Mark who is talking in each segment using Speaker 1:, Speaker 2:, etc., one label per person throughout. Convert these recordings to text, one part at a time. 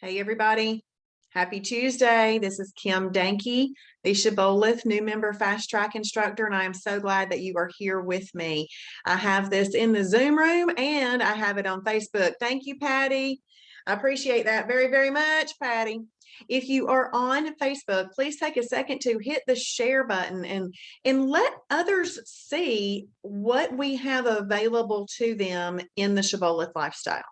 Speaker 1: Hey, everybody. Happy Tuesday. This is Kim Dahnke, the Shibboleth new member fast track instructor, and I am so glad that you are here with me. I have this in the Zoom room and I have it on Facebook. Thank you, Patty. I appreciate that very, very much, Patty. If you are on Facebook, please take a second to hit the share button and let others see what we have available to them in the Shibboleth lifestyle.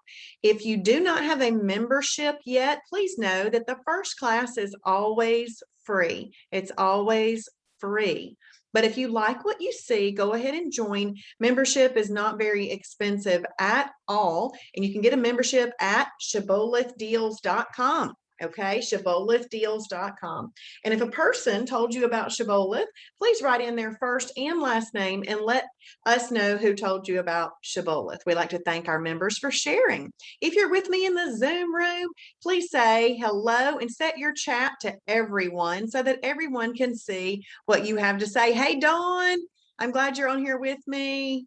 Speaker 1: If you do not have a membership yet, please know that the first class is always free. It's always free. But if you like what you see, go ahead and join. Membership is not very expensive at all. And you can get a membership at shibbolethdeals.com. Okay, shibbolethdeals.com. And if a person told you about Shibboleth, please write in their first and last name and let us know who told you about Shibboleth. We like to thank our members for sharing. If you're with me in the Zoom room, please say hello and set your chat to everyone so that everyone can see what you have to say. Hey, Dawn, I'm glad you're on here with me.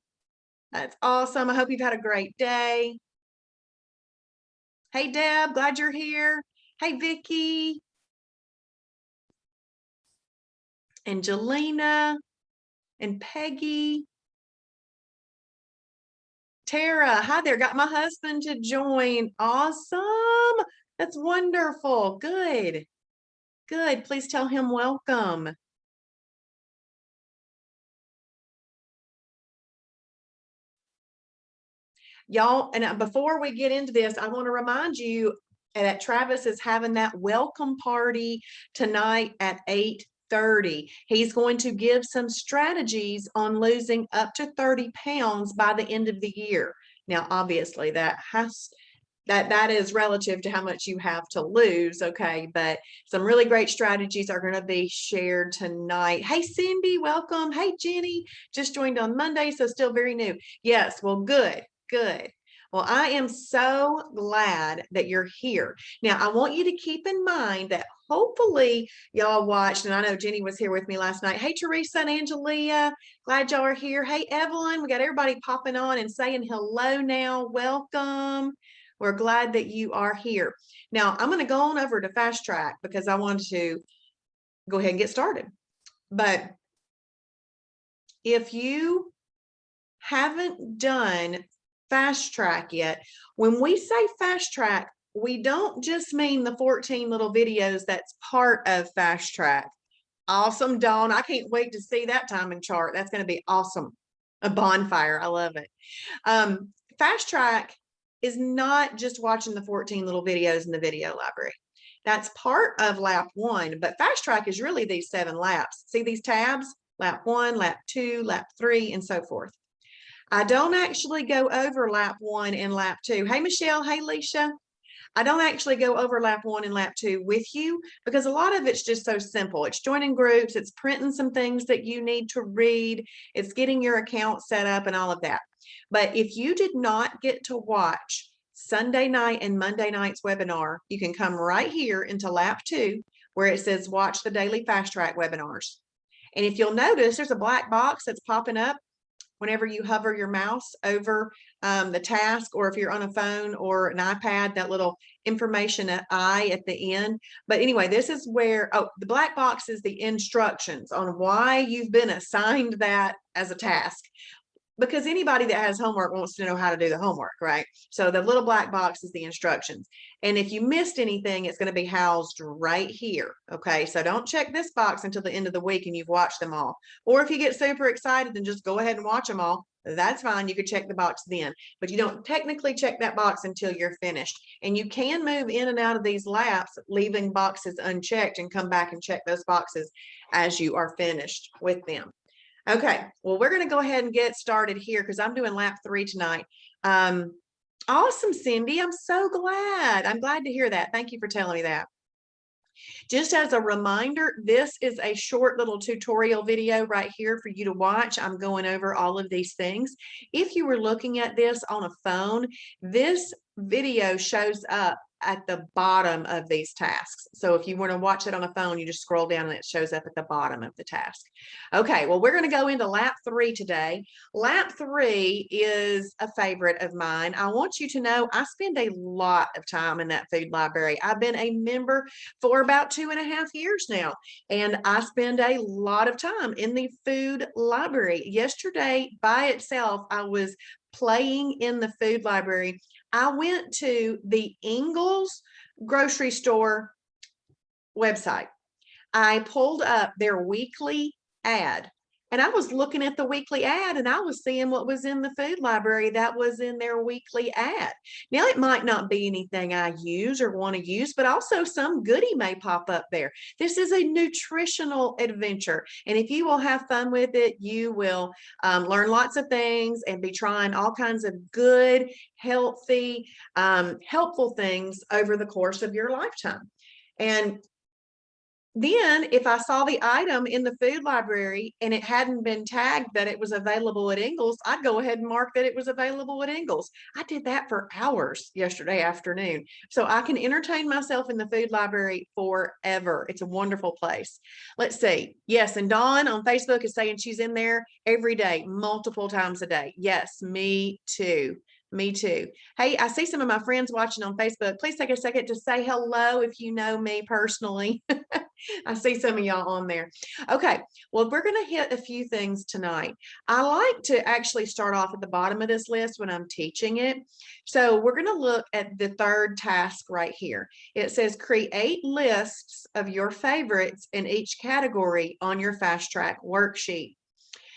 Speaker 1: That's awesome. I hope you've had a great day. Hey, Deb, glad you're here. Hey, Vicky. Angelina and Peggy. Tara, hi there. Got my husband to join. Awesome. That's wonderful. Good. Good. Please tell him welcome. Y'all, and before we get into this, I want to remind you that Travis is having that welcome party tonight at 8:30. He's going to give some strategies on losing up to 30 pounds by the end of the year. Now, obviously, that is relative to how much you have to lose, okay? But some really great strategies are going to be shared tonight. Hey, Cindy, welcome. Hey, Jenny, just joined on Monday, so still very new. Yes, well, good. Good. Well, I am so glad that you're here. Now, I want you to keep in mind that hopefully y'all watched, and I know Jenny was here with me last night. Hey, Teresa and Angelia, glad y'all are here. Hey, Evelyn, we got everybody popping on and saying hello now. Welcome. We're glad that you are here. Now, I'm going to go on over to Fast Track because I want to go ahead and get started. But if you haven't done Fast Track yet, when we say Fast Track, we don't just mean the 14 little videos that's part of Fast Track. Awesome, Dawn. I can't wait to see that timing chart. That's going to be awesome. A bonfire. I love it. Fast Track is not just watching the 14 little videos in the video library. That's part of lap 1, but Fast Track is really these 7 laps. See these tabs? Lap 1, lap 2, lap 3, and so forth. I don't actually go over lap 1 and lap 2. Hey, Michelle. Hey, Leisha. I don't actually go over lap 1 and lap 2 with you because a lot of it's just so simple. It's joining groups. It's printing some things that you need to read. It's getting your account set up and all of that. But if you did not get to watch Sunday night and Monday night's webinar, you can come right here into lap 2 where it says watch the daily Fast Track webinars. And if you'll notice, there's a black box that's popping up whenever you hover your mouse over the task, or if you're on a phone or an iPad, that little information eye at the end. But anyway, this is where, the black box is the instructions on why you've been assigned that as a task. Because anybody that has homework wants to know how to do the homework, right? So the little black box is the instructions. And if you missed anything, it's going to be housed right here. Okay, so don't check this box until the end of the week and you've watched them all. Or if you get super excited, then just go ahead and watch them all. That's fine. You could check the box then, but you don't technically check that box until you're finished. And you can move in and out of these laps, leaving boxes unchecked, and come back and check those boxes as you are finished with them. Okay, well, we're going to go ahead and get started here because I'm doing lap 3 tonight. Awesome, Cindy. I'm so glad. I'm glad to hear that. Thank you for telling me that. Just as a reminder, this is a short little tutorial video right here for you to watch. I'm going over all of these things. If you were looking at this on a phone, this video shows up at the bottom of these tasks. So if you want to watch it on a phone, you just scroll down and it shows up at the bottom of the task. Okay, well, we're going to go into lap 3 today. Lap 3 is a favorite of mine. I want you to know I spend a lot of time in that food library. I've been a member for about 2.5 years now, and I spend a lot of time in the food library. Yesterday by itself, I was playing in the food library. I went to the Ingles grocery store website. I pulled up their weekly ad, and I was looking at the weekly ad, and I was seeing what was in the food library that was in their weekly ad. Now, it might not be anything I use or want to use, but also some goodie may pop up there. This is a nutritional adventure, and if you will have fun with it, you will learn lots of things and be trying all kinds of good, healthy, helpful things over the course of your lifetime. And then if I saw the item in the food library and it hadn't been tagged that it was available at Ingles, I'd go ahead and mark that it was available at Ingles. I did that for hours yesterday afternoon. So I can entertain myself in the food library forever. It's a wonderful place. Let's see. Yes, and Dawn on Facebook is saying she's in there every day, multiple times a day. Yes, me too. Me too. Hey, I see some of my friends watching on Facebook. Please take a second to say hello if you know me personally. I see some of y'all on there. Okay, well, we're going to hit a few things tonight. I like to actually start off at the bottom of this list when I'm teaching it. So we're going to look at the third task right here. It says create lists of your favorites in each category on your fast track worksheet.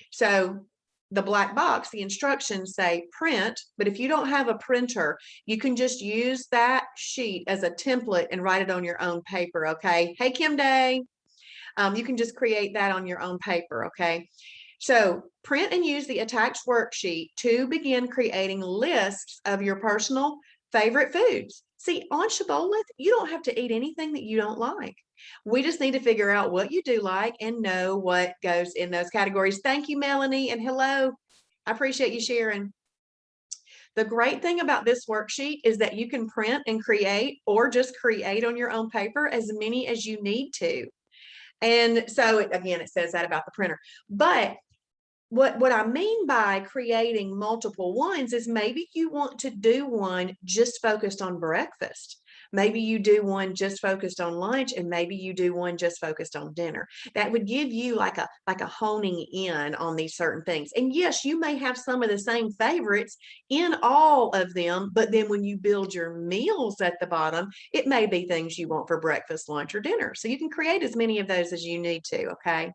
Speaker 1: So the black box, the instructions say print, but if you don't have a printer, you can just use that sheet as a template and write it on your own paper, okay? Hey, Kim Day, you can just create that on your own paper, okay? So print and use the attached worksheet to begin creating lists of your personal favorite foods. See, on Shibboleth, you don't have to eat anything that you don't like. We just need to figure out what you do like and know what goes in those categories. Thank you, Melanie, and hello. I appreciate you sharing. The great thing about this worksheet is that you can print and create or just create on your own paper as many as you need to. And so, again, it says that about the printer. But what I mean by creating multiple ones is maybe you want to do one just focused on breakfast. Maybe you do one just focused on lunch, and maybe you do one just focused on dinner. That would give you like a honing in on these certain things. And yes, you may have some of the same favorites in all of them, but then when you build your meals at the bottom, it may be things you want for breakfast, lunch, or dinner. So you can create as many of those as you need to, okay?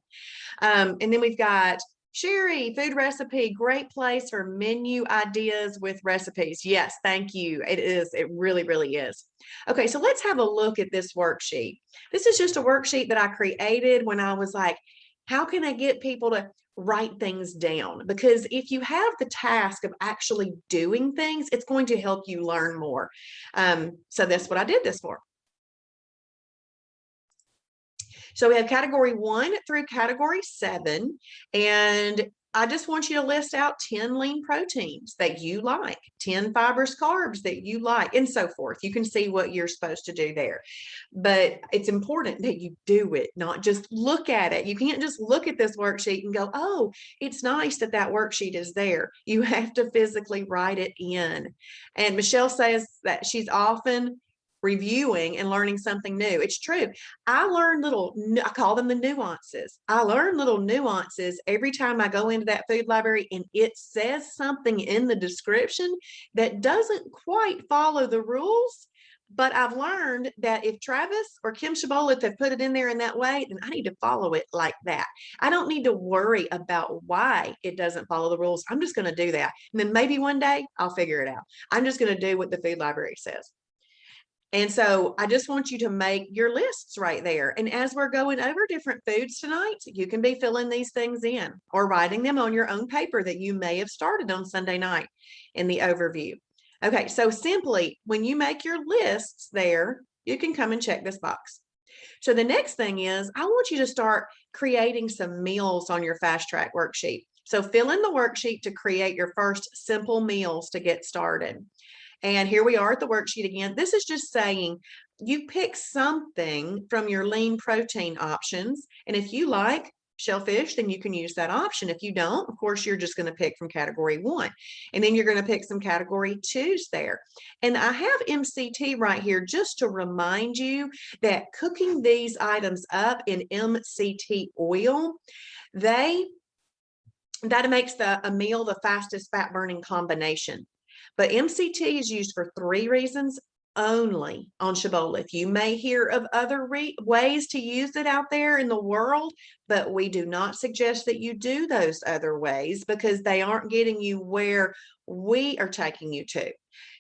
Speaker 1: And then we've got Sherry, food recipe, great place for menu ideas with recipes. Yes, thank you. It is. It really, really is. Okay, so let's have a look at this worksheet. This is just a worksheet that I created when I was like, how can I get people to write things down? Because if you have the task of actually doing things, it's going to help you learn more. So that's what I did this for. So we have category 1 through category 7, and I just want you to list out 10 lean proteins that you like, 10 fibrous carbs that you like, and so forth. You can see what you're supposed to do there. But it's important that you do it, not just look at it. You can't just look at this worksheet and go, oh, it's nice that that worksheet is there. You have to physically write it in. And Michelle says that she's often reviewing and learning something new. It's true. I learn I call them the nuances. I learn little nuances every time I go into that food library and it says something in the description that doesn't quite follow the rules. But I've learned that if Travis or Kim Shibboleth have put it in there in that way, then I need to follow it like that. I don't need to worry about why it doesn't follow the rules. I'm just going to do that. And then maybe one day I'll figure it out. I'm just going to do what the food library says. And so I just want you to make your lists right there. And as we're going over different foods tonight, you can be filling these things in or writing them on your own paper that you may have started on Sunday night in the overview. Okay, so simply when you make your lists there, you can come and check this box. So the next thing is I want you to start creating some meals on your fast track worksheet. So fill in the worksheet to create your first simple meals to get started. And here we are at the worksheet again. This is just saying you pick something from your lean protein options. And if you like shellfish, then you can use that option. If you don't, of course, you're just going to pick from category 1. And then you're going to pick some category 2s there. And I have MCT right here just to remind you that cooking these items up in MCT oil, that makes a meal the fastest fat burning combination. But MCT is used for 3 reasons only on Shibboleth. You may hear of other ways to use it out there in the world, but we do not suggest that you do those other ways because they aren't getting you where we are taking you to.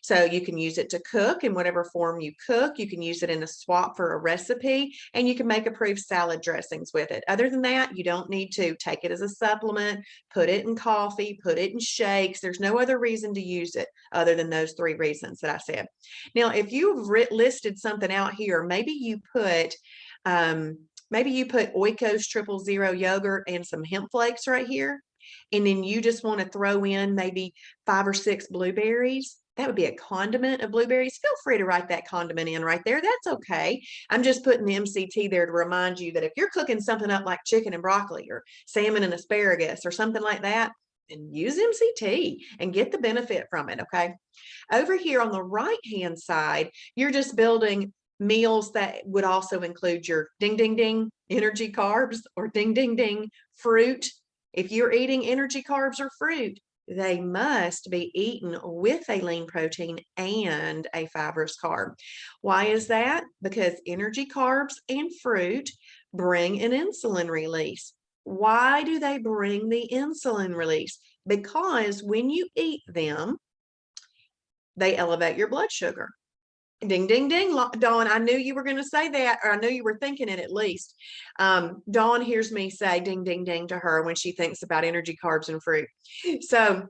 Speaker 1: So you can use it to cook in whatever form you cook. You can use it in a swap for a recipe, and you can make approved salad dressings with it. Other than that, you don't need to take it as a supplement, put it in coffee, put it in shakes. There's no other reason to use it other than those 3 reasons that I said. Now, if you've listed something out here, maybe you put Oikos 000 yogurt and some hemp flakes right here, and then you just want to throw in maybe 5 or 6 blueberries. That would be a condiment of blueberries. Feel free to write that condiment in right there. That's okay. I'm just putting the MCT there to remind you that if you're cooking something up like chicken and broccoli or salmon and asparagus or something like that, then use MCT and get the benefit from it, okay? Over here on the right-hand side, you're just building meals that would also include your ding, ding, ding, energy carbs or ding, ding, ding, fruit. If you're eating energy carbs or fruit, they must be eaten with a lean protein and a fibrous carb. Why is that? Because energy carbs and fruit bring an insulin release. Why do they bring the insulin release? Because when you eat them, they elevate your blood sugar. Ding, ding, ding, Dawn, I knew you were going to say that, or I knew you were thinking it at least. Dawn hears me say ding, ding, ding to her when she thinks about energy carbs and fruit. So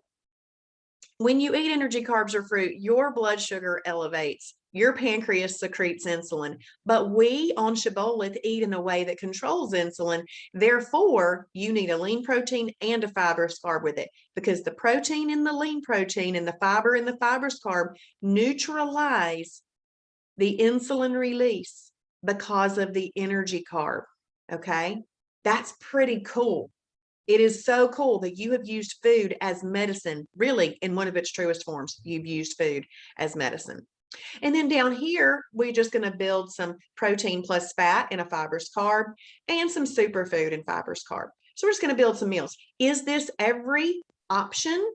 Speaker 1: when you eat energy carbs or fruit, your blood sugar elevates. Your pancreas secretes insulin, but we on Shibboleth eat in a way that controls insulin. Therefore, you need a lean protein and a fibrous carb with it, because the protein in the lean protein and the fiber in the fibrous carb neutralize the insulin release because of the energy carb. Okay, that's pretty cool. It is so cool that you have used food as medicine, really, in one of its truest forms. You've used food as medicine. And then down here, we're just going to build some protein plus fat and a fibrous carb and some superfood and fibrous carb. So we're just going to build some meals. Is this every option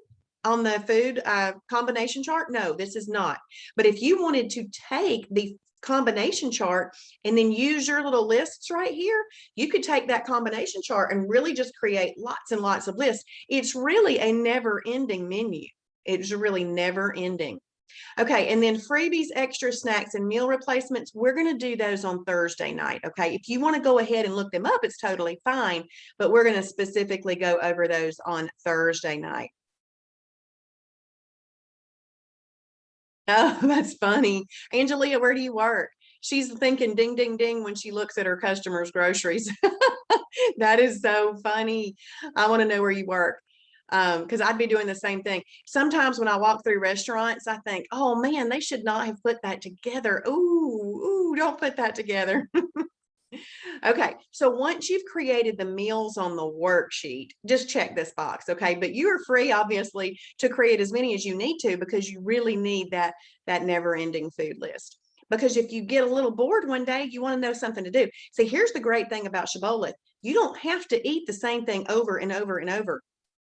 Speaker 1: on the food combination chart? No, this is not. But if you wanted to take the combination chart and then use your little lists right here, you could take that combination chart and really just create lots and lots of lists. It's really a never-ending menu. It's really never ending. Okay, and then freebies, extra snacks, and meal replacements, we're going to do those on Thursday night, okay? If you want to go ahead and look them up, it's totally fine, but we're going to specifically go over those on Thursday night. Oh, that's funny. Angelia, where do you work? She's thinking ding, ding, ding when she looks at her customers' groceries. That is so funny. I want to know where you work. Because I'd be doing the same thing. Sometimes when I walk through restaurants, I think, oh man, they should not have put that together. Ooh, don't put that together. Okay, so once you've created the meals on the worksheet, just check this box, okay? But you are free, obviously, to create as many as you need to, because you really need that never-ending food list. Because if you get a little bored one day, you want to know something to do. See, here's the great thing about Shibboleth. You don't have to eat the same thing over and over and over.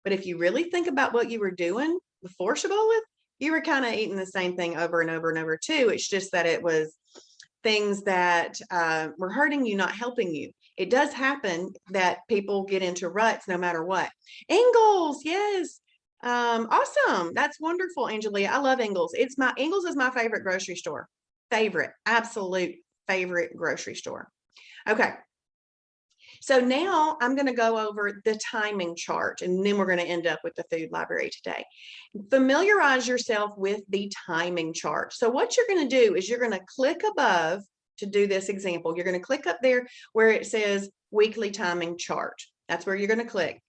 Speaker 1: But if you really think about what you were doing before Shibboleth, you were kind of eating the same thing over and over and over too. It's just that it was things that were hurting you, not helping you. It does happen that people get into ruts no matter what. Ingles, yes. Awesome. That's wonderful, Angelia. I love Ingles. Ingles is my favorite grocery store. Absolute favorite grocery store. Okay. So now I'm going to go over the timing chart, and then we're going to end up with the food library today. Familiarize yourself with the timing chart. So what you're going to do is you're going to click above to do this example. You're going to click up there where it says weekly timing chart. That's where you're going to click.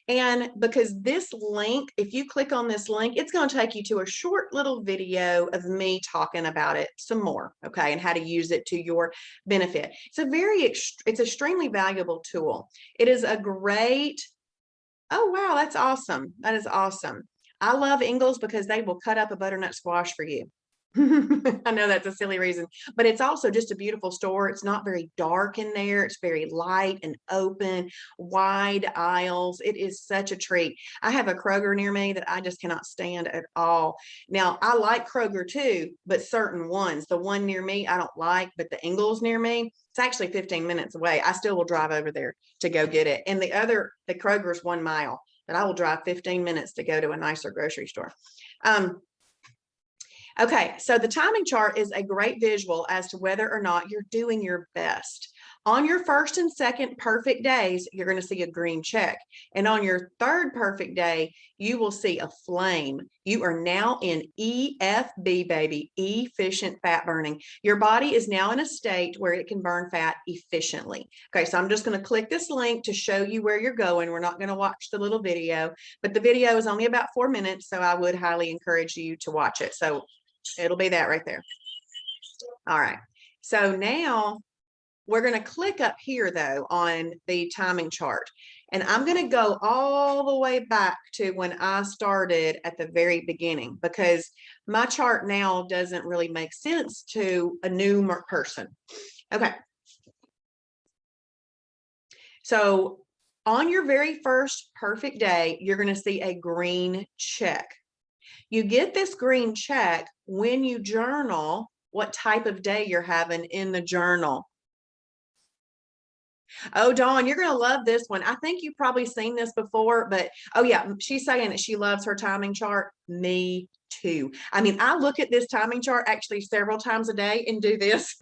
Speaker 1: And because this link, if you click on this link, it's going to take you to a short little video of me talking about it some more, okay, and how to use it to your benefit. It's extremely valuable tool. It is a great, oh, wow, that's awesome. That is awesome. I love Ingles because they will cut up a butternut squash for you. I know that's a silly reason, but it's also just a beautiful store. It's not very dark in there. It's very light and open, wide aisles. It is such a treat. I have a Kroger near me that I just cannot stand at all. Now, I like Kroger too, but certain ones. The one near me I don't like, but the Ingles near me, it's actually 15 minutes away. I still will drive over there to go get it. And the Kroger's 1 mile, but I will drive 15 minutes to go to a nicer grocery store. Okay, so the timing chart is a great visual as to whether or not you're doing your best. On your first and second perfect days, you're going to see a green check. And on your third perfect day, you will see a flame. You are now in EFB, baby, efficient fat burning. Your body is now in a state where it can burn fat efficiently. Okay, so I'm just going to click this link to show you where you're going. We're not going to watch the little video, but the video is only about 4 minutes, so I would highly encourage you to watch it. So it'll be that right there. All right. So now we're going to click up here though on the timing chart. And I'm going to go all the way back to when I started at the very beginning, because my chart now doesn't really make sense to a new person. Okay. So on your very first perfect day, you're going to see a green check. You get this green check when you journal what type of day you're having in the journal. Oh, Dawn, you're going to love this one. I think you've probably seen this before, but oh yeah, she's saying that she loves her timing chart. Me too. I mean, I look at this timing chart actually several times a day and do this.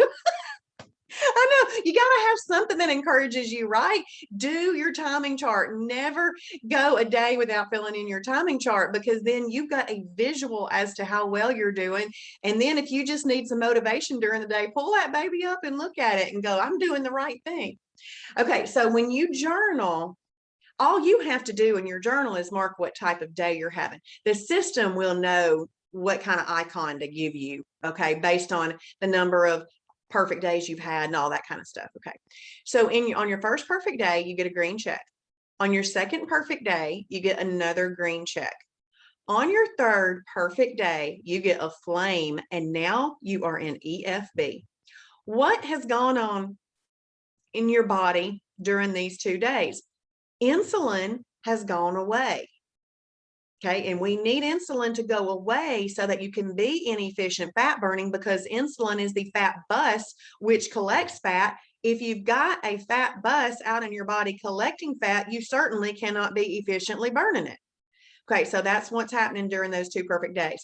Speaker 1: I know you got to have something that encourages you, right? Do your timing chart. Never go a day without filling in your timing chart, because then you've got a visual as to how well you're doing. And then if you just need some motivation during the day, pull that baby up and look at it and go, I'm doing the right thing. Okay, so when you journal, all you have to do in your journal is mark what type of day you're having. The system will know what kind of icon to give you, okay, based on the number of perfect days you've had and all that kind of stuff. Okay, so on your first perfect day, you get a green check. On your second perfect day, you get another green check. On your third perfect day, you get a flame, and now you are in EFB. What has gone on in your body during these 2 days? Insulin has gone away. Okay, and we need insulin to go away so that you can be inefficient fat burning, because insulin is the fat bus which collects fat. If you've got a fat bus out in your body collecting fat, you certainly cannot be efficiently burning it. Okay, so that's what's happening during those 2 perfect days.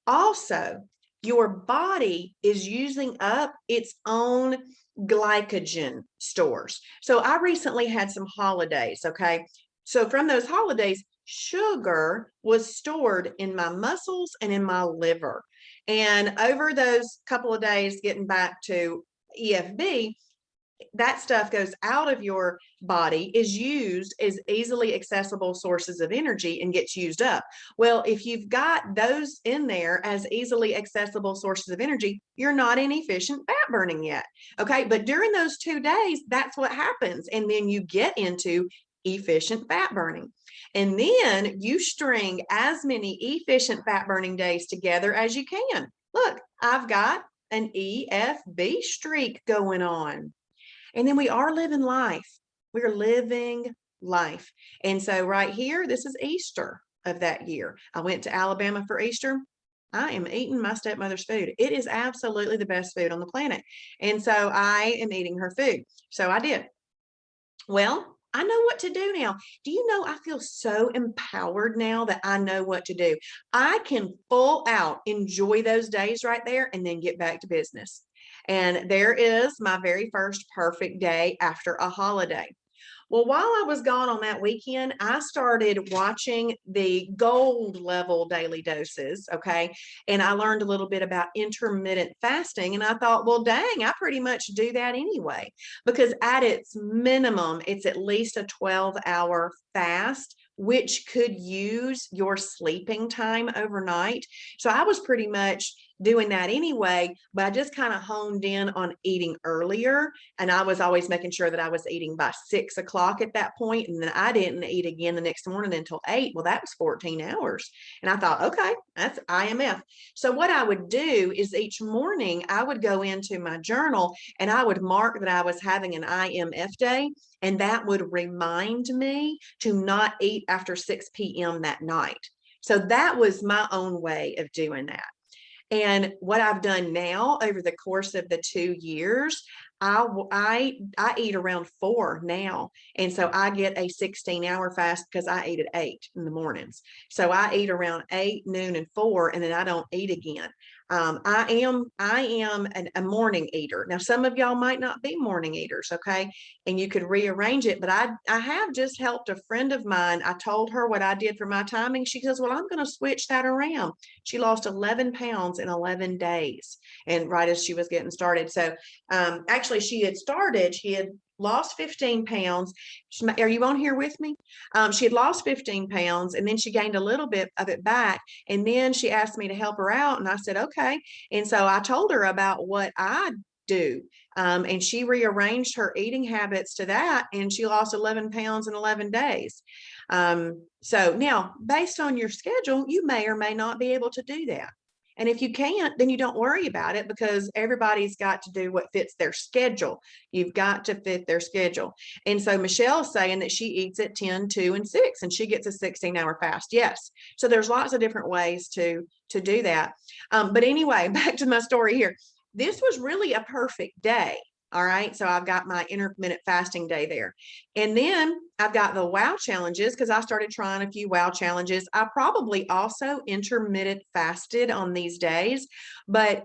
Speaker 1: Also, your body is using up its own glycogen stores. So I recently had some holidays, okay? So from those holidays, sugar was stored in my muscles and in my liver. And over those couple of days, getting back to EFB, that stuff goes out of your body, is used as easily accessible sources of energy and gets used up. Well, if you've got those in there as easily accessible sources of energy, you're not in efficient fat burning yet. Okay, but during those 2 days, that's what happens. And then you get into efficient fat burning. And then you string as many efficient fat burning days together as you can. Look, I've got an EFB streak going on. And then we are living life. We're living life. And so right here, this is Easter of that year. I went to Alabama for Easter. I am eating my stepmother's food. It is absolutely the best food on the planet. And so I am eating her food. So I did. Well, I know what to do now. Do you know, I feel so empowered now that I know what to do. I can full out enjoy those days right there and then get back to business. And there is my very first perfect day after a holiday. Well, while I was gone on that weekend, I started watching the gold level daily doses. Okay. And I learned a little bit about intermittent fasting. And I thought, well, dang, I pretty much do that anyway, because at its minimum, it's at least a 12-hour fast, which could use your sleeping time overnight. So I was pretty much doing that anyway, but I just kind of honed in on eating earlier. And I was always making sure that I was eating by 6 o'clock at that point, and then I didn't eat again the next morning until 8. Well, that was 14 hours. And I thought, okay, that's IMF. So what I would do is each morning I would go into my journal and I would mark that I was having an IMF day. And that would remind me to not eat after 6 p.m. that night. So that was my own way of doing that. And what I've done now over the course of the 2 years, I eat around 4 now. And so I get a 16-hour fast because I eat at 8 in the mornings. So I eat around 8, noon, and 4, and then I don't eat again. I am a morning eater. Now, some of y'all might not be morning eaters, okay? And you could rearrange it, but I have just helped a friend of mine. I told her what I did for my timing. She says, well, I'm going to switch that around. She lost 11 pounds in 11 days, and right as she was getting started. So actually, she had lost 15 pounds. Are you on here with me? She had lost 15 pounds, and then she gained a little bit of it back. And then she asked me to help her out. And I said, okay. And so I told her about what I do. And she rearranged her eating habits to that. And she lost 11 pounds in 11 days. So now, based on your schedule, you may or may not be able to do that. And if you can't, then you don't worry about it, because everybody's got to do what fits their schedule. You've got to fit their schedule. And so Michelle's saying that she eats at 10, 2, and 6, and she gets a 16-hour fast. Yes. So there's lots of different ways to do that. But anyway, back to my story here. This was really a perfect day. All right. So I've got my intermittent fasting day there. And then I've got the wow challenges, because I started trying a few wow challenges. I probably also intermittent fasted on these days, but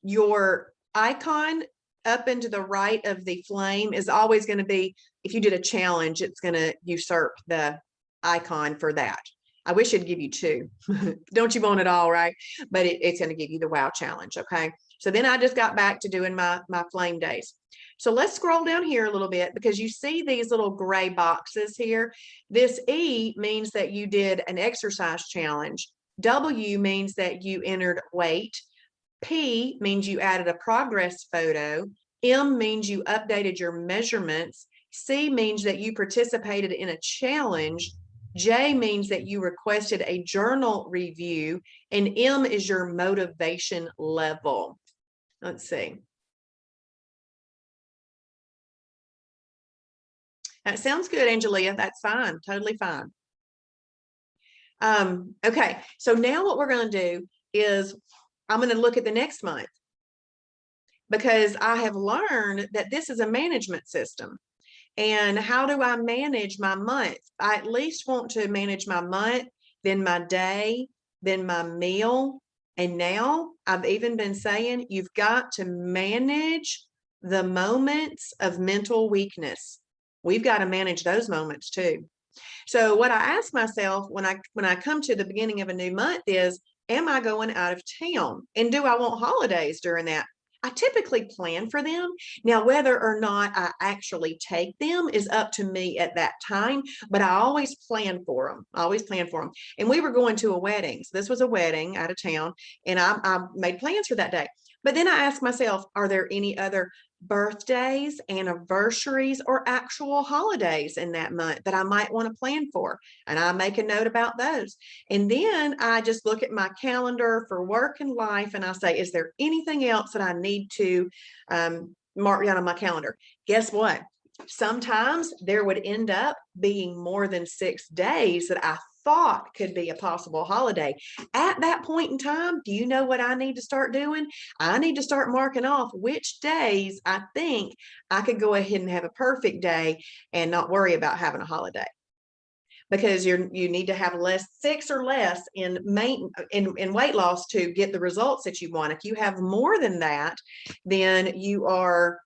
Speaker 1: your icon up and to the right of the flame is always going to be, if you did a challenge, it's going to usurp the icon for that. I wish it'd give you 2. Don't you want it all, right? But it's going to give you the wow challenge. Okay. So then I just got back to doing my flame days. So let's scroll down here a little bit, because you see these little gray boxes here. This E means that you did an exercise challenge. W means that you entered weight. P means you added a progress photo. M means you updated your measurements. C means that you participated in a challenge. J means that you requested a journal review. And M is your motivation level. Let's see. That sounds good, Angelia. That's fine. Totally fine. Okay. So now what we're going to do is I'm going to look at the next month, because I have learned that this is a management system. And how do I manage my month? I at least want to manage my month, then my day, then my meal. And now I've even been saying you've got to manage the moments of mental weakness. We've got to manage those moments too. So what I ask myself when I come to the beginning of a new month is, am I going out of town? And do I want holidays during that? I typically plan for them. Now, whether or not I actually take them is up to me at that time, but I always plan for them. I always plan for them. And we were going to a wedding. So this was a wedding out of town, and I made plans for that day. But then I asked myself, are there any other birthdays, anniversaries, or actual holidays in that month that I might want to plan for? And I make a note about those. And then I just look at my calendar for work and life, and I say, is there anything else that I need to mark down on my calendar? Guess what? Sometimes there would end up being more than 6 days that I thought could be a possible holiday. At that point in time, do you know what I need to start doing? I need to start marking off which days I think I could go ahead and have a perfect day and not worry about having a holiday. Because you need to have 6 or less in weight loss to get the results that you want. If you have more than that, then you are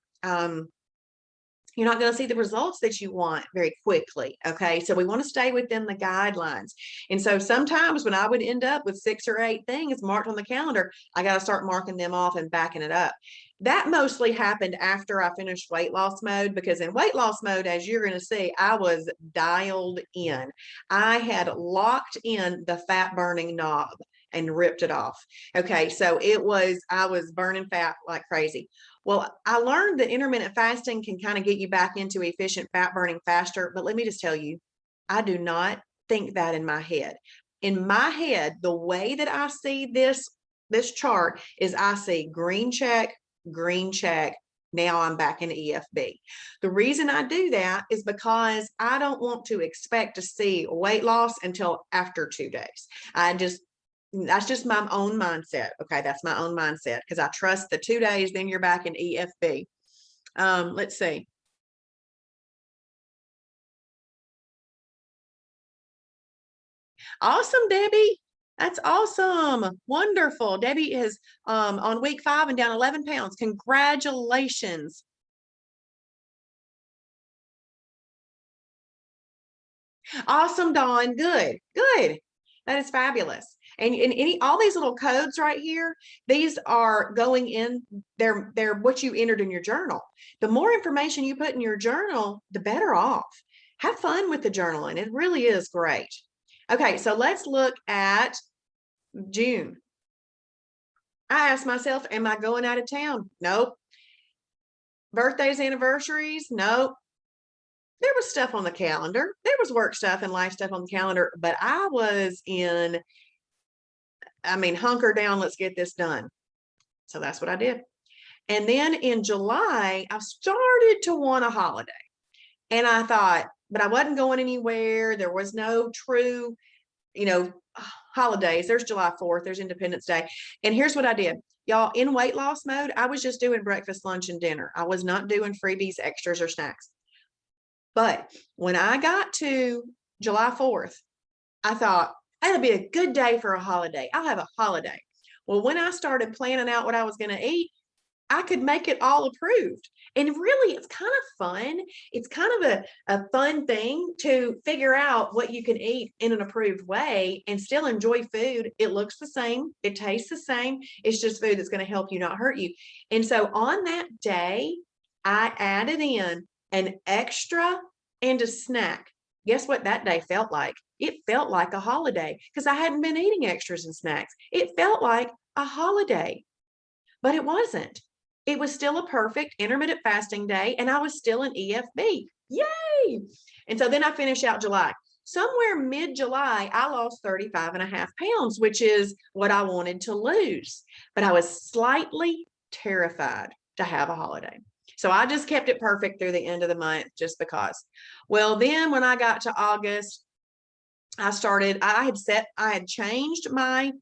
Speaker 1: you're not going to see the results that you want very quickly. Okay. So we want to stay within the guidelines. And so sometimes when I would end up with 6 or 8 things marked on the calendar, I got to start marking them off and backing it up. That mostly happened after I finished weight loss mode, because in weight loss mode, as you're going to see, I was dialed in. I had locked in the fat burning knob and ripped it off. Okay. So I was burning fat like crazy. Well, I learned that intermittent fasting can kind of get you back into efficient fat burning faster. But let me just tell you, I do not think that in my head. In my head, the way that I see this chart is I see green check, green check. Now I'm back in EFB. The reason I do that is because I don't want to expect to see weight loss until after 2 days. That's just my own mindset. Okay, that's my own mindset, because I trust the 2 days, then you're back in EFB. Let's see. Awesome, Debbie. That's awesome. Wonderful. Debbie is on week 5 and down 11 pounds. Congratulations. Awesome, Dawn. Good, good. That is fabulous. And all these little codes right here, these are going in, they're what you entered in your journal. The more information you put in your journal, the better off. Have fun with the journaling. It really is great. Okay, so let's look at June. I asked myself, am I going out of town? Nope. Birthdays, anniversaries? Nope. There was stuff on the calendar. There was work stuff and life stuff on the calendar, but I was hunker down, let's get this done. So that's what I did. And then in July, I started to want a holiday. And I thought, but I wasn't going anywhere. There was no true, holidays. There's July 4th, there's Independence Day. And here's what I did. Y'all, in weight loss mode, I was just doing breakfast, lunch, and dinner. I was not doing freebies, extras, or snacks. But when I got to July 4th, I thought, that'll be a good day for a holiday. I'll have a holiday. Well, when I started planning out what I was going to eat, I could make it all approved. And really, it's kind of fun. It's kind of a fun thing to figure out what you can eat in an approved way and still enjoy food. It looks the same. It tastes the same. It's just food that's going to help you, not hurt you. And so on that day, I added in an extra and a snack. Guess what that day felt like? It felt like a holiday, because I hadn't been eating extras and snacks. It felt like a holiday, but it wasn't. It was still a perfect intermittent fasting day, and I was still in EFB. Yay! And so then I finished out July. Somewhere mid-July, I lost 35.5 pounds, which is what I wanted to lose. But I was slightly terrified to have a holiday. So I just kept it perfect through the end of the month just because. Well, then when I got to August, I had changed my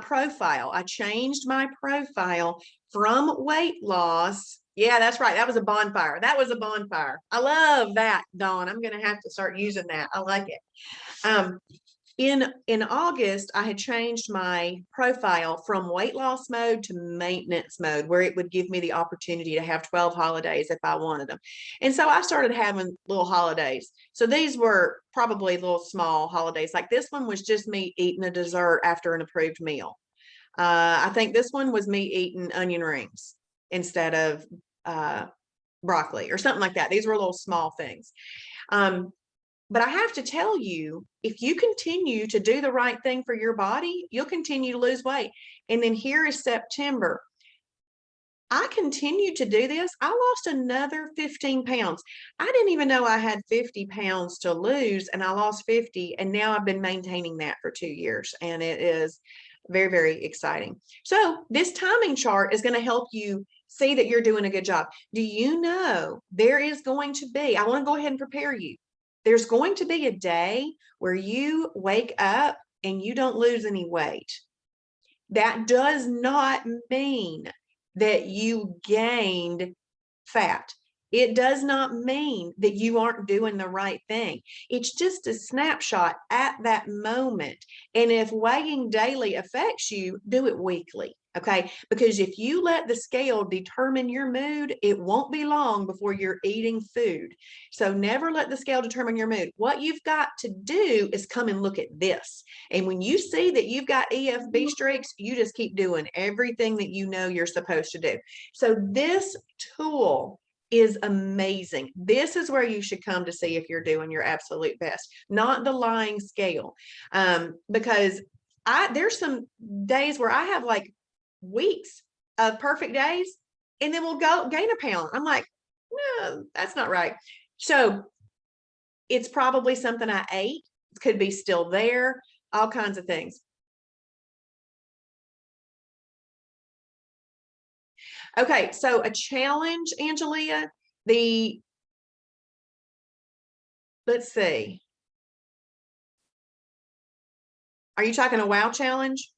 Speaker 1: profile. I changed my profile from weight loss. Yeah, that's right. That was a bonfire. That was a bonfire. I love that, Dawn. I'm going to have to start using that. I like it. In August, I had changed my profile from weight loss mode to maintenance mode, where it would give me the opportunity to have 12 holidays if I wanted them. And so I started having little holidays. So these were probably little small holidays. Like this one was just me eating a dessert after an approved meal. I think this one was me eating onion rings instead of broccoli or something like that. These were little small things. But I have to tell you, if you continue to do the right thing for your body, you'll continue to lose weight. And then here is September. I continued to do this. I lost another 15 pounds. I didn't even know I had 50 pounds to lose, and I lost 50. And now I've been maintaining that for 2 years. And it is very, very exciting. So this timing chart is going to help you see that you're doing a good job. Do you know there is going to be, I want to go ahead and prepare you. There's going to be a day where you wake up and you don't lose any weight. That does not mean that you gained fat. It does not mean that you aren't doing the right thing. It's just a snapshot at that moment. And if weighing daily affects you, do it weekly. Okay, because if you let the scale determine your mood, it won't be long before you're eating food. So never let the scale determine your mood. What you've got to do is come and look at this. And when you see that you've got EFB streaks, you just keep doing everything that you know you're supposed to do. So this tool is amazing. This is where you should come to see if you're doing your absolute best, not the lying scale. Because there's some days where I have like weeks of perfect days, and then we'll go gain a pound. I'm like, no, that's not right. So it's probably something I ate. It could be still there, all kinds of things. Okay, so a challenge, Angelia, let's see. Are you talking a wow challenge?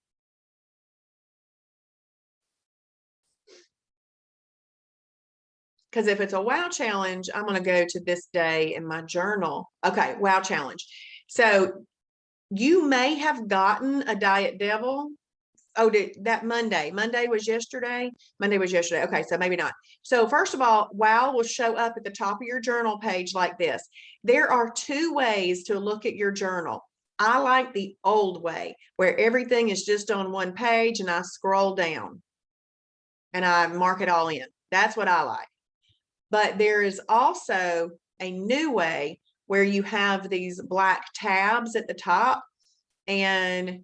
Speaker 1: Because if it's a wow challenge, I'm going to go to this day in my journal. Okay, wow challenge. So you may have gotten a Diet Devil. Oh, that Monday was yesterday. Monday was yesterday. Okay, so maybe not. So first of all, wow will show up at the top of your journal page like this. There are two ways to look at your journal. I like the old way where everything is just on one page and I scroll down and I mark it all in. That's what I like. But there is also a new way where you have these black tabs at the top. And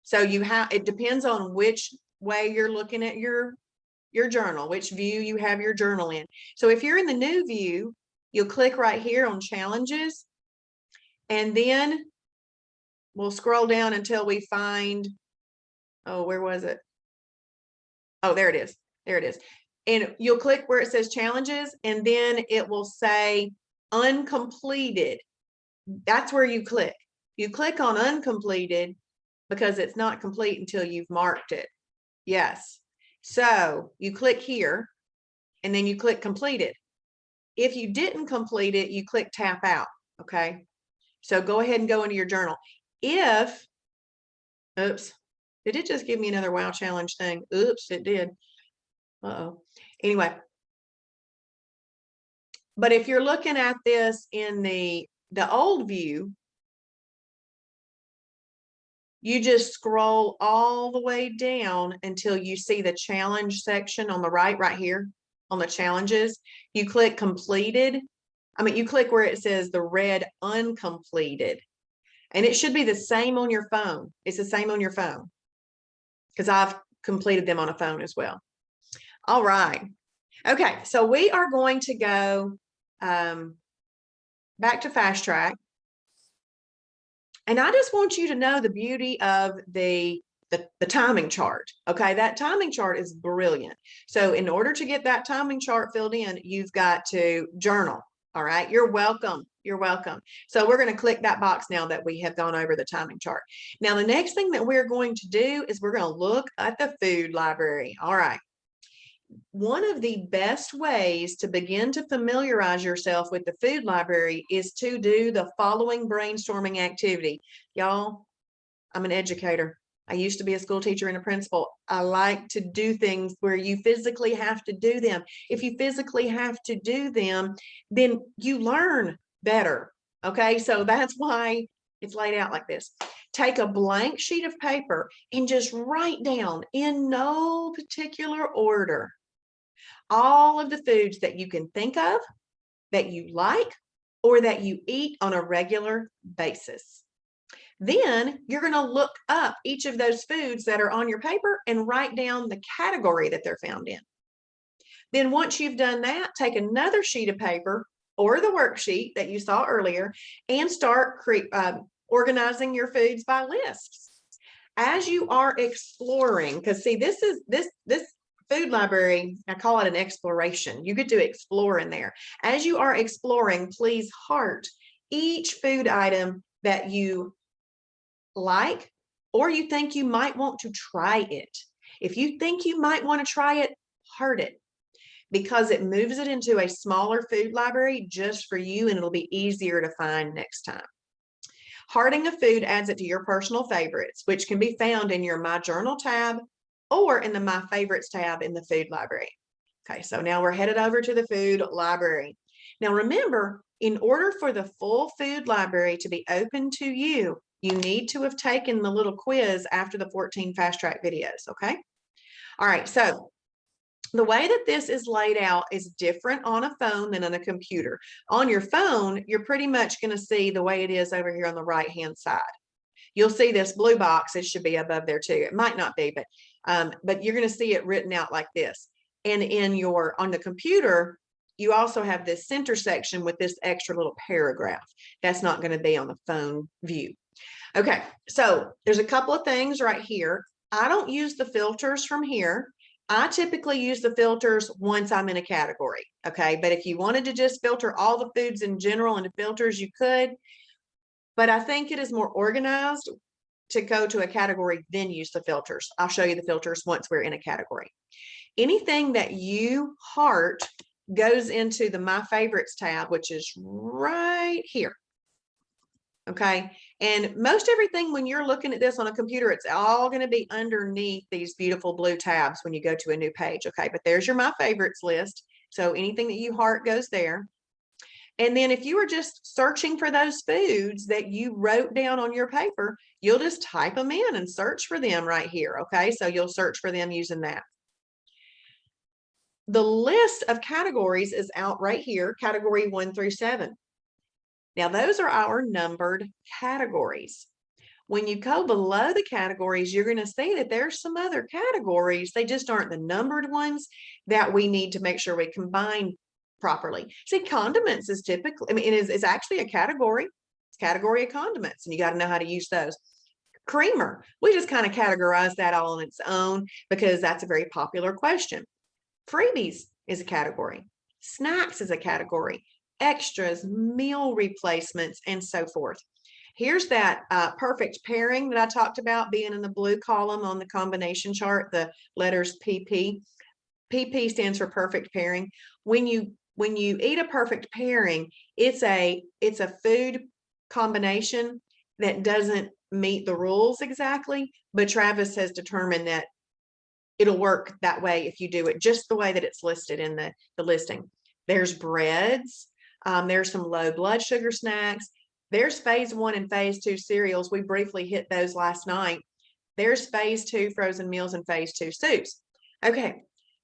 Speaker 1: so it depends on which way you're looking at your journal, which view you have your journal in. So if you're in the new view, you'll click right here on challenges, and then we'll scroll down until we find, oh, where was it? Oh, there it is. There it is. And you'll click where it says challenges, and then it will say uncompleted. That's where you click. You click on uncompleted because it's not complete until you've marked it. Yes. So you click here and then you click completed. If you didn't complete it, you click tap out. Okay. So go ahead and go into your journal. Oops, did it just give me another wow challenge thing? Oops, it did. Uh-oh. Anyway, but if you're looking at this in the old view, you just scroll all the way down until you see the challenge section on the right here on the challenges. You click completed. You click where it says the red uncompleted, and it should be the same on your phone. It's the same on your phone because I've completed them on a phone as well. All right. Okay, so we are going to go back to Fast Track. And I just want you to know the beauty of the timing chart. Okay, that timing chart is brilliant. So in order to get that timing chart filled in, you've got to journal. All right, you're welcome. You're welcome. So we're going to click that box now that we have gone over the timing chart. Now, the next thing that we're going to do is we're going to look at the food library. All right. One of the best ways to begin to familiarize yourself with the food library is to do the following brainstorming activity. Y'all, I'm an educator. I used to be a school teacher and a principal. I like to do things where you physically have to do them. If you physically have to do them, then you learn better. Okay, so that's why it's laid out like this. Take a blank sheet of paper and just write down in no particular order all of the foods that you can think of, that you like, or that you eat on a regular basis. Then you're going to look up each of those foods that are on your paper and write down the category that they're found in. Then once you've done that, take another sheet of paper or the worksheet that you saw earlier and start organizing your foods by lists. As you are exploring, because see, this food library, I call it an exploration. You get to explore in there. As you are exploring, please heart each food item that you like or you think you might want to try it. If you think you might want to try it, heart it, because it moves it into a smaller food library just for you, and it'll be easier to find next time. Hearting a food adds it to your personal favorites, which can be found in your My Journal tab or in the My Favorites tab in the food library. Okay, so now we're headed over to the food library. Now remember, in order for the full food library to be open to you, you need to have taken the little quiz after the 14 fast track videos, okay? All right, so the way that this is laid out is different on a phone than on a computer. On your phone, you're pretty much going to see the way it is over here on the right-hand side. You'll see this blue box. It should be above there too. It might not be, but you're going to see it written out like this. And on the computer, you also have this center section with this extra little paragraph. That's not going to be on the phone view. Okay, so there's a couple of things right here. I don't use the filters from here. I typically use the filters once I'm in a category, okay? But if you wanted to just filter all the foods in general into filters, you could. But I think it is more organized to go to a category, then use the filters. I'll show you the filters once we're in a category. Anything that you heart goes into the My Favorites tab, which is right here. Okay, and most everything when you're looking at this on a computer, it's all going to be underneath these beautiful blue tabs when you go to a new page. Okay, but there's your My Favorites list. So anything that you heart goes there. And then if you were just searching for those foods that you wrote down on your paper, you'll just type them in and search for them right here. Okay, so you'll search for them using that. The list of categories is out right here, category 1 through 7. Now, those are our numbered categories. When you go below the categories, you're going to see that there's some other categories. They just aren't the numbered ones that we need to make sure we combine properly. See, condiments is typically, it's actually a category. It's category of condiments, and you got to know how to use those. Creamer, we just kind of categorize that all on its own because that's a very popular question. Freebies is a category. Snacks is a category. Extras, meal replacements, and so forth. Here's that perfect pairing that I talked about being in the blue column on the combination chart, the letters PP. PP stands for perfect pairing. When you eat a perfect pairing, it's a food combination that doesn't meet the rules exactly, but Travis has determined that it'll work that way if you do it just the way that it's listed in the listing. There's breads. There's some low blood sugar snacks. There's phase 1 and phase 2 cereals. We briefly hit those last night. There's phase 2 frozen meals and phase 2 soups. Okay,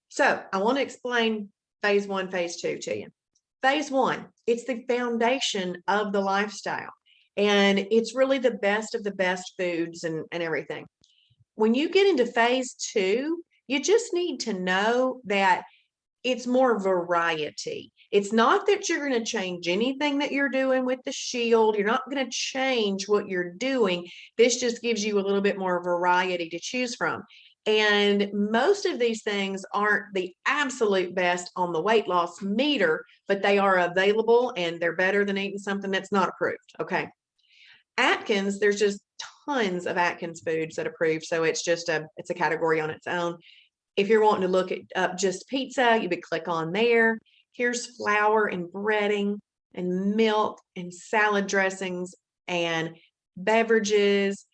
Speaker 1: so I want to explain phase 1, phase 2 to you. Phase 1, it's the foundation of the lifestyle. And it's really the best of the best foods and everything. When you get into phase 2, you just need to know that it's more variety. It's not that you're going to change anything that you're doing with the shield. You're not going to change what you're doing. This just gives you a little bit more variety to choose from. And most of these things aren't the absolute best on the weight loss meter, but they are available and they're better than eating something that's not approved. Okay. Atkins, there's just tons of Atkins foods that approve. So it's a category on its own. If you're wanting to look at just pizza, you would click on there. Here's flour and breading and milk and salad dressings and beverages,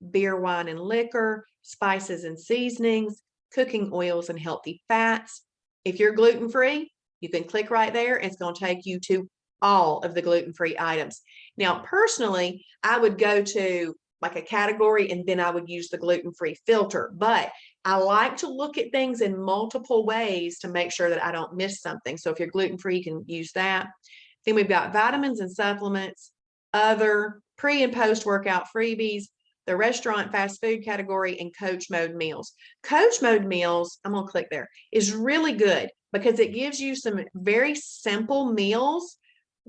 Speaker 1: beer, wine, and liquor, spices and seasonings, cooking oils and healthy fats. If you're gluten-free, you can click right there. It's going to take you to all of the gluten-free items. Now, personally, I would go to like a category and then I would use the gluten-free filter, but I like to look at things in multiple ways to make sure that I don't miss something. So if you're gluten-free, you can use that. Then we've got vitamins and supplements, other pre and post-workout freebies, the restaurant fast food category, and coach mode meals. Coach mode meals, I'm going to click there, is really good because it gives you some very simple meals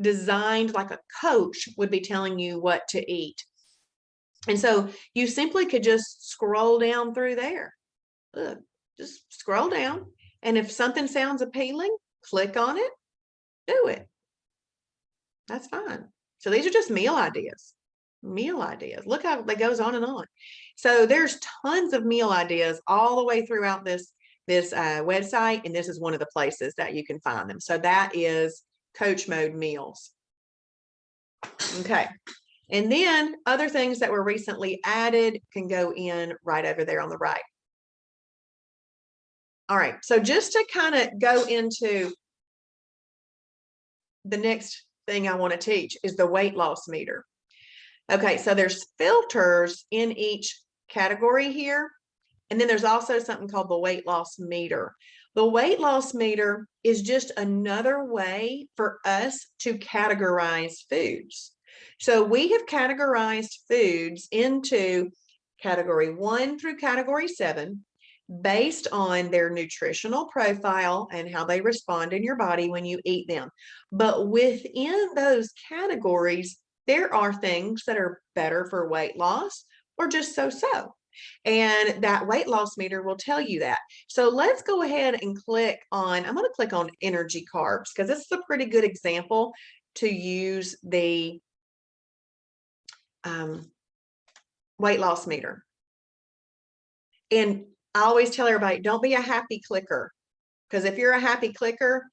Speaker 1: designed like a coach would be telling you what to eat. And so you simply could just scroll down through there. Look, just scroll down. And if something sounds appealing, click on it, do it. That's fine. So these are just meal ideas. Meal ideas. Look how it goes on and on. So there's tons of meal ideas all the way throughout this website. And this is one of the places that you can find them. So that is coach mode meals. Okay. And then other things that were recently added can go in right over there on the right. All right, so just to kind of go into the next thing I want to teach is the weight loss meter. Okay, so there's filters in each category here. And then there's also something called the weight loss meter. The weight loss meter is just another way for us to categorize foods. So we have categorized foods into category 1 through category 7 based on their nutritional profile and how they respond in your body when you eat them. But within those categories, there are things that are better for weight loss or just so-so. And that weight loss meter will tell you that. So let's go ahead and click on, I'm going to click on energy carbs because this is a pretty good example to use the weight loss meter. And I always tell everybody, don't be a happy clicker, because if you're a happy clicker,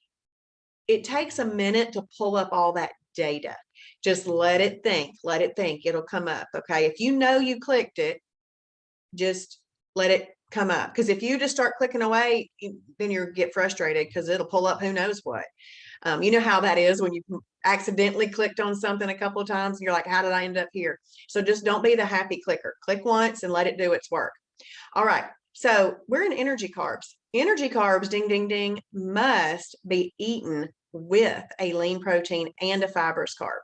Speaker 1: it takes a minute to pull up all that data. Just let it think, it'll come up. Okay. If you know you clicked it, just let it come up. Because if you just start clicking away, then you get frustrated because it'll pull up who knows what. You know how that is when you accidentally clicked on something a couple of times and you're like, how did I end up here? So just don't be the happy clicker. Click once and let it do its work. All right. So we're in energy carbs. Energy carbs, ding, ding, ding, must be eaten with a lean protein and a fibrous carb.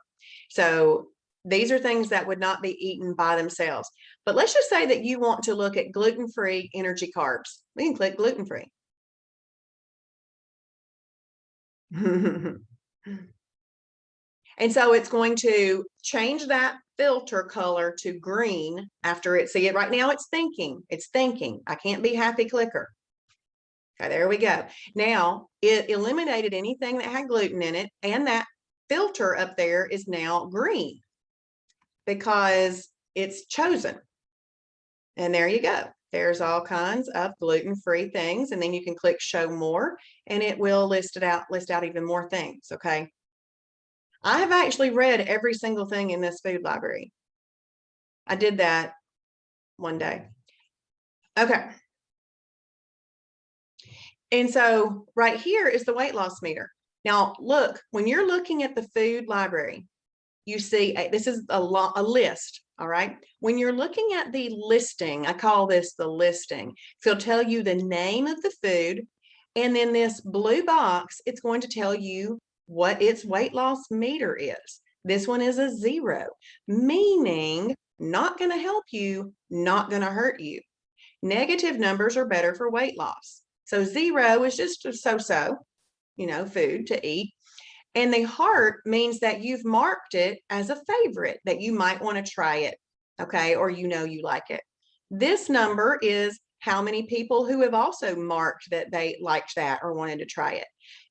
Speaker 1: So these are things that would not be eaten by themselves. But let's just say that you want to look at gluten-free energy carbs. We can click gluten-free. And so it's going to change that filter color to green after it. See it right now, it's thinking. I can't be happy clicker. Okay, there we go. Now it eliminated anything that had gluten in it, and that filter up there is now green because it's chosen. And there you go. There's all kinds of gluten-free things. And then you can click show more and it will list out even more things. Okay. I have actually read every single thing in this food library. I did that one day. Okay. And so right here is the weight loss meter. Now look, when you're looking at the food library, you see this is a list. All right. When you're looking at the listing, I call this the listing. So it'll tell you the name of the food. And then this blue box, it's going to tell you what its weight loss meter is. This one is a 0, meaning not going to help you, not going to hurt you. Negative numbers are better for weight loss. So 0 is just a so-so, food to eat. And the heart means that you've marked it as a favorite, that you might want to try it, okay, or you like it. This number is how many people who have also marked that they liked that or wanted to try it.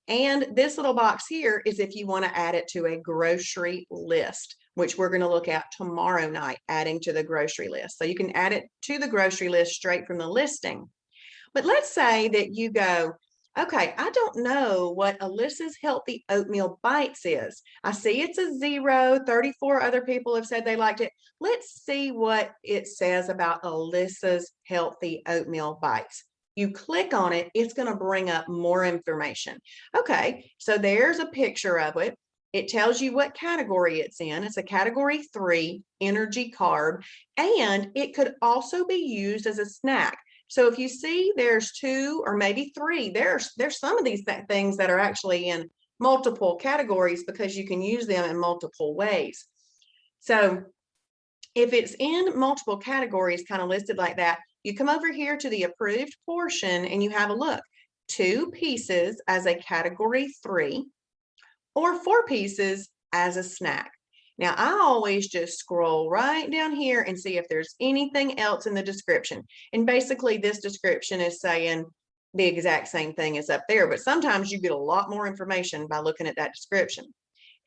Speaker 1: And this little box here is if you want to add it to a grocery list, which we're going to look at tomorrow night, adding to the grocery list. So you can add it to the grocery list straight from the listing. But let's say that you go, okay, I don't know what Alyssa's Healthy Oatmeal Bites is. I see it's a 0. 34 other people have said they liked it. Let's see what it says about Alyssa's Healthy Oatmeal Bites. You click on it, it's going to bring up more information. Okay, so there's a picture of it. It tells you what category it's in. It's a category 3 energy carb, and it could also be used as a snack. So if you see there's 2 or maybe 3, there's some of these things that are actually in multiple categories because you can use them in multiple ways. So if it's in multiple categories kind of listed like that, you come over here to the approved portion and you have a look. 2 pieces as a category 3 or 4 pieces as a snack. Now, I always just scroll right down here and see if there's anything else in the description. And basically, this description is saying the exact same thing as up there, but sometimes you get a lot more information by looking at that description.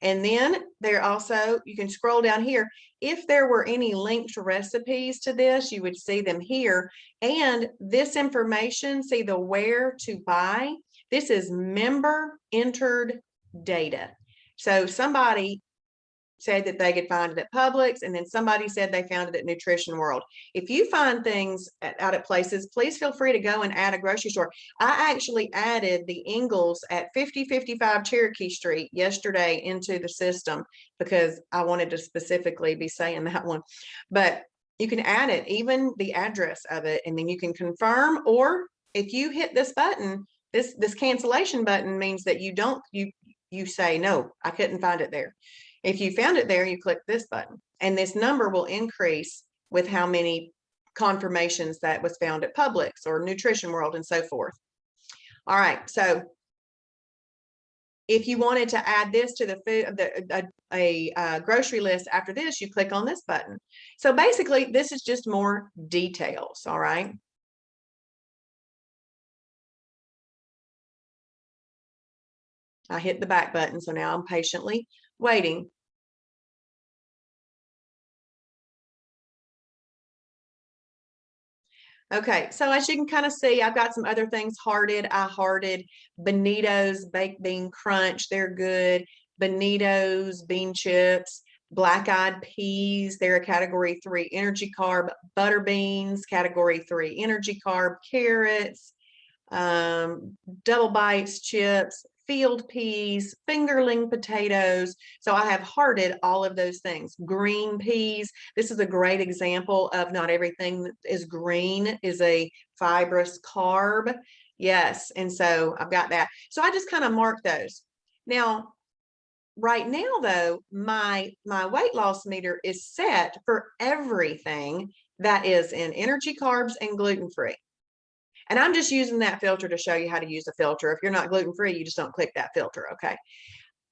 Speaker 1: And then there also, you can scroll down here. If there were any linked recipes to this, you would see them here. And this information, see the where to buy, this is member entered data. So somebody said that they could find it at Publix, and then somebody said they found it at Nutrition World. If you find things out at places, please feel free to go and add a grocery store. I actually added the Ingles at 5055 Cherokee Street yesterday into the system because I wanted to specifically be saying that one. But you can add it, even the address of it, and then you can confirm. Or if you hit this button, this cancellation button means that you say, no, I couldn't find it there. If you found it there, you click this button, and this number will increase with how many confirmations that was found at Publix or Nutrition World and so forth. All right, so if you wanted to add this to the food, grocery list after this, you click on this button. So basically, this is just more details. All right. I hit the back button, so now I'm patiently waiting. Okay, so as you can kind of see, I've got some other things hearted. I hearted Benito's Baked Bean Crunch. They're good. Benito's Bean Chips, Black Eyed Peas. They're a category 3 energy carb. Butter Beans, category 3 energy carb. Carrots, Double Bites chips, field peas, fingerling potatoes. So I have hearted all of those things. Green peas. This is a great example of not everything that is green is a fibrous carb. Yes. And so I've got that. So I just kind of mark those. Now, right now, though, my weight loss meter is set for everything that is in energy carbs and gluten-free. And I'm just using that filter to show you how to use a filter. If you're not gluten-free, you just don't click that filter, okay?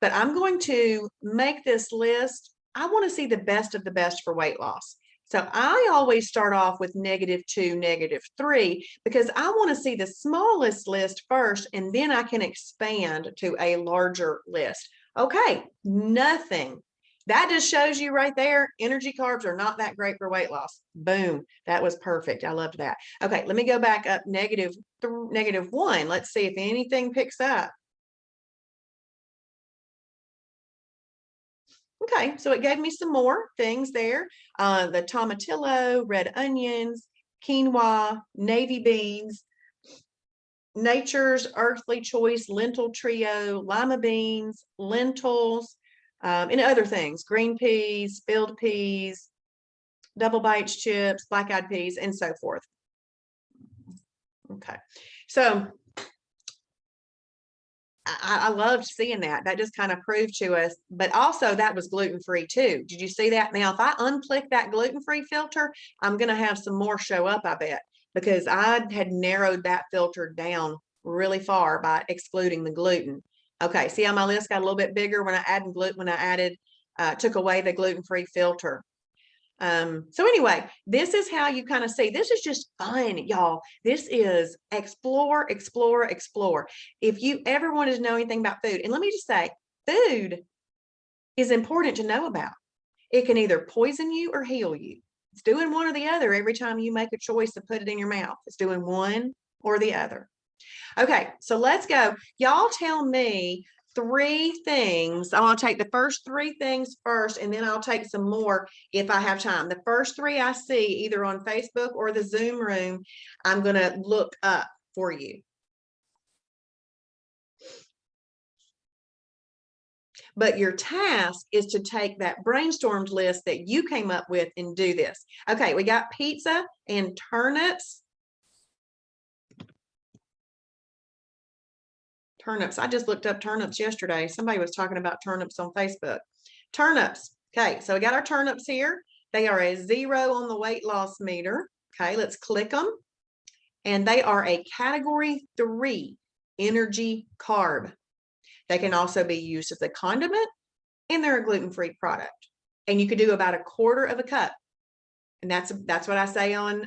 Speaker 1: But I'm going to make this list. I want to see the best of the best for weight loss. So I always start off with -2, -3, because I want to see the smallest list first, and then I can expand to a larger list. Okay, nothing. That just shows you right there, energy carbs are not that great for weight loss. Boom, that was perfect. I loved that. Okay, let me go back up -1. Let's see if anything picks up. Okay, so it gave me some more things there. The tomatillo, red onions, quinoa, navy beans, Nature's Earthly Choice lentil trio, lima beans, lentils, and other things, green peas, field peas, Double Bites chips, black eyed peas, and so forth. Okay, so I loved seeing that. That just kind of proved to us, but also that was gluten-free too. Did you see that? Now, if I unclick that gluten-free filter, I'm going to have some more show up, I bet, because I had narrowed that filter down really far by excluding the gluten. Okay, see how my list got a little bit bigger when I added gluten, took away the gluten-free filter. So anyway, this is how you kind of see, this is just fun, y'all. This is explore. If you ever wanted to know anything about food, and let me just say, food is important to know about. It can either poison you or heal you. It's doing one or the other every time you make a choice to put it in your mouth. It's doing one or the other. Okay, so let's go. Y'all tell me 3 things. I want to take the first 3 things first, and then I'll take some more if I have time. The first 3 I see either on Facebook or the Zoom room, I'm going to look up for you. But your task is to take that brainstormed list that you came up with and do this. Okay, we got pizza and turnips. Turnips. I just looked up turnips yesterday. Somebody was talking about turnips on Facebook. Turnips. Okay, so we got our turnips here. They are a 0 on the weight loss meter. Okay, let's click them. And they are a category 3 energy carb. They can also be used as a condiment, and they're a gluten-free product. And you could do about 1/4 cup. And that's what I say on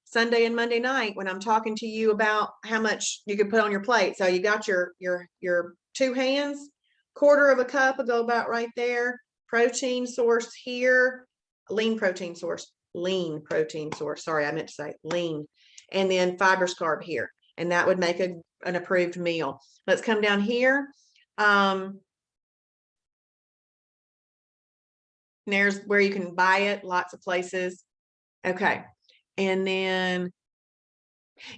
Speaker 1: Sunday and Monday night when I'm talking to you about how much you could put on your plate. So you got your 2 hands, 1/4 cup will go about right there. Protein source here, lean protein source. Sorry, I meant to say lean. And then fibrous carb here. And that would make an approved meal. Let's come down here. And there's where you can buy it, lots of places. Okay. And then,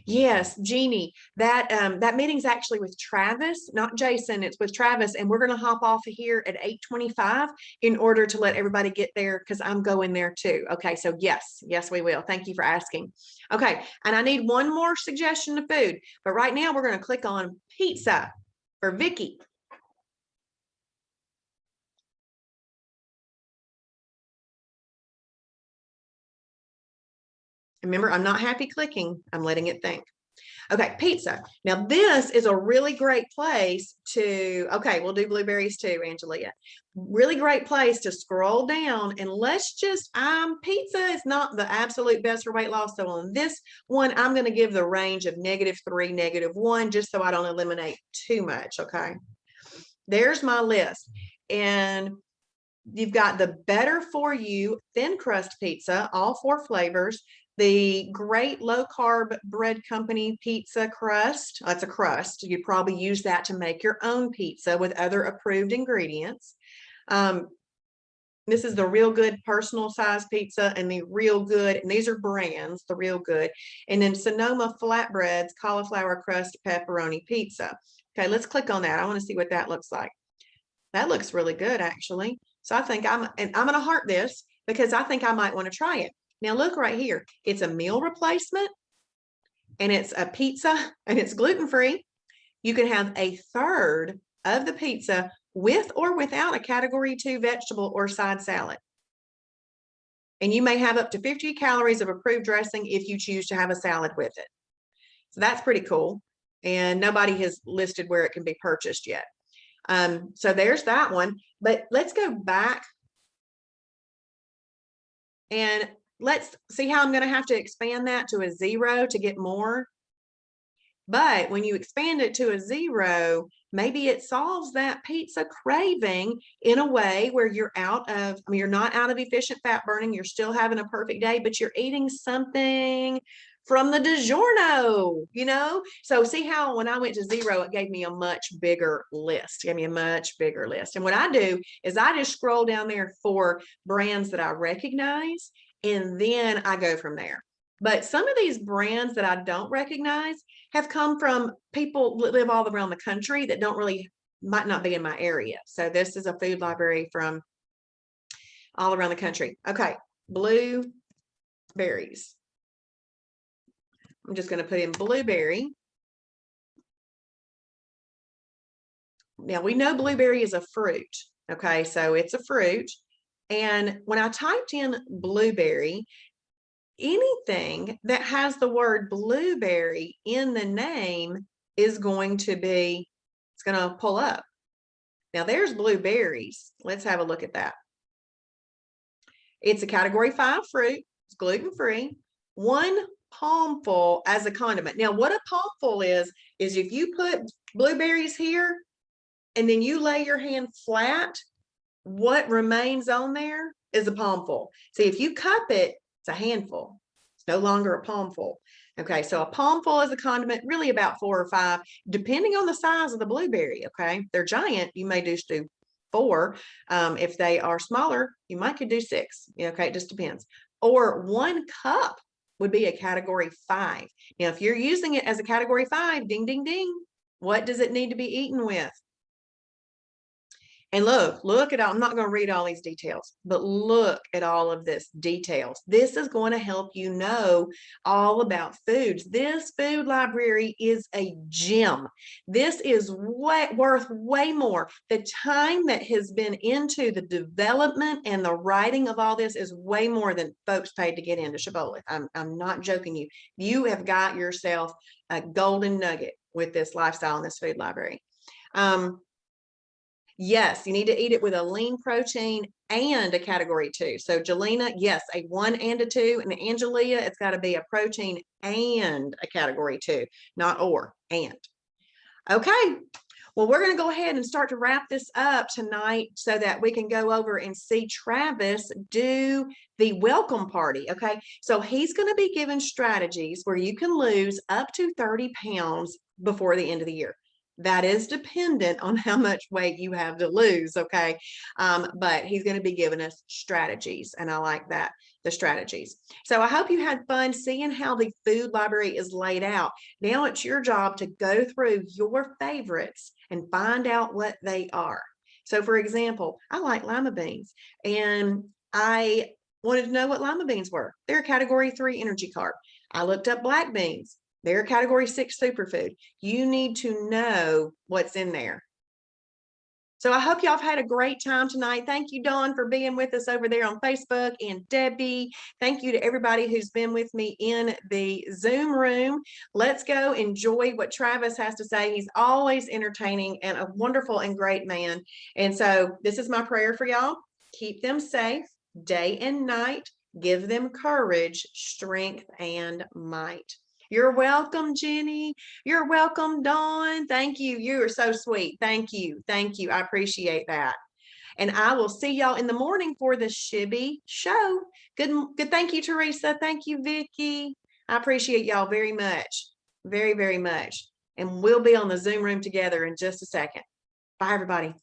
Speaker 1: yes, Jeannie, that meeting's actually with Travis, not Jason. It's with Travis, and we're going to hop off of here at 8:25 in order to let everybody get there because I'm going there too. Okay, so yes, we will. Thank you for asking. Okay, and I need one more suggestion of food, but right now we're going to click on pizza for Vicky. Remember, I'm not happy clicking. I'm letting it think. Okay, pizza. Now, this is a really great place to, okay, we'll do blueberries too, Angelia. Really great place to scroll down and let's just, pizza is not the absolute best for weight loss. So on this one, I'm going to give the range of -3, -1, just so I don't eliminate too much, okay? There's my list. And you've got the better for you thin crust pizza, all 4 flavors. The great low carb bread company pizza crust. That's a crust. You'd probably use that to make your own pizza with other approved ingredients. This is the Real Good personal size pizza and the Real Good, and these are brands, the Real Good. And then Sonoma Flatbreads, cauliflower crust pepperoni pizza. Okay, let's click on that. I want to see what that looks like. That looks really good, actually. So I think I'm going to heart this because I think I might want to try it. Now look right here. It's a meal replacement and it's a pizza and it's gluten-free. You can have a third of the pizza with or without a category 2 vegetable or side salad. And you may have up to 50 calories of approved dressing if you choose to have a salad with it. So that's pretty cool. And nobody has listed where it can be purchased yet. So there's that one, but let's go back and let's see how I'm going to have to expand that to a 0 to get more. But when you expand it to a 0, maybe it solves that pizza craving in a way where you're out of, I mean, you're not out of efficient fat burning. You're still having a perfect day, but you're eating something from the DiGiorno, you know? So see how when I went to 0, it gave me a much bigger list, And what I do is I just scroll down there for brands that I recognize, and then I go from there. But some of these brands that I don't recognize have come from people that live all around the country that might not be in my area. So this is a food library from all around the country. Okay, blueberries. I'm just going to put in blueberry. Now we know blueberry is a fruit. Okay, so it's a fruit. And when I typed in blueberry, anything that has the word blueberry in the name is going to be, it's going to pull up. Now there's blueberries. Let's have a look at that. It's a category 5 fruit. It's gluten-free. 1 palmful as a condiment. Now what a palmful is if you put blueberries here and then you lay your hand flat, what remains on there is a palmful. See, if you cup it, it's a handful. It's no longer a palmful. Okay, so a palmful is a condiment, really about 4 or 5, depending on the size of the blueberry. Okay, if they're giant, you may just do 4. If they are smaller, you might could do 6. Okay, it just depends. Or 1 cup would be a category 5. Now, if you're using it as a category 5, ding, ding, ding, what does it need to be eaten with? And look at all, I'm not going to read all these details, but look at all of this details. This is going to help you know all about foods. This food library is a gem. This is worth way more. The time that has been into the development and the writing of all this is way more than folks paid to get into Shibboleth. I'm not joking you. You have got yourself a golden nugget with this lifestyle and this food library. Yes, you need to eat it with a lean protein and a category 2. So Jelena, yes, a 1 and a 2. And Angelia, it's got to be a protein and a category 2, not or, and. Okay, well, we're going to go ahead and start to wrap this up tonight so that we can go over and see Travis do the welcome party. Okay, so he's going to be given strategies where you can lose up to 30 pounds before the end of the year. That is dependent on how much weight you have to lose, okay? But he's going to be giving us strategies, and I like that, the strategies. So I hope you had fun seeing how the food library is laid out. Now it's your job to go through your favorites and find out what they are. So for example, I like lima beans, and I wanted to know what lima beans were. They're a category 3 energy carb. I looked up black beans. They're a category 6 superfood. You need to know what's in there. So I hope y'all have had a great time tonight. Thank you, Dawn, for being with us over there on Facebook, and Debbie. Thank you to everybody who's been with me in the Zoom room. Let's go enjoy what Travis has to say. He's always entertaining and a wonderful and great man. And so this is my prayer for y'all. Keep them safe day and night. Give them courage, strength, and might. You're welcome, Jenny. You're welcome, Dawn. Thank you. You are so sweet. Thank you. Thank you. I appreciate that. And I will see y'all in the morning for the Shibby show. Good. Thank you, Teresa. Thank you, Vicky. I appreciate y'all very much. Very, very much. And we'll be on the Zoom room together in just a second. Bye, everybody.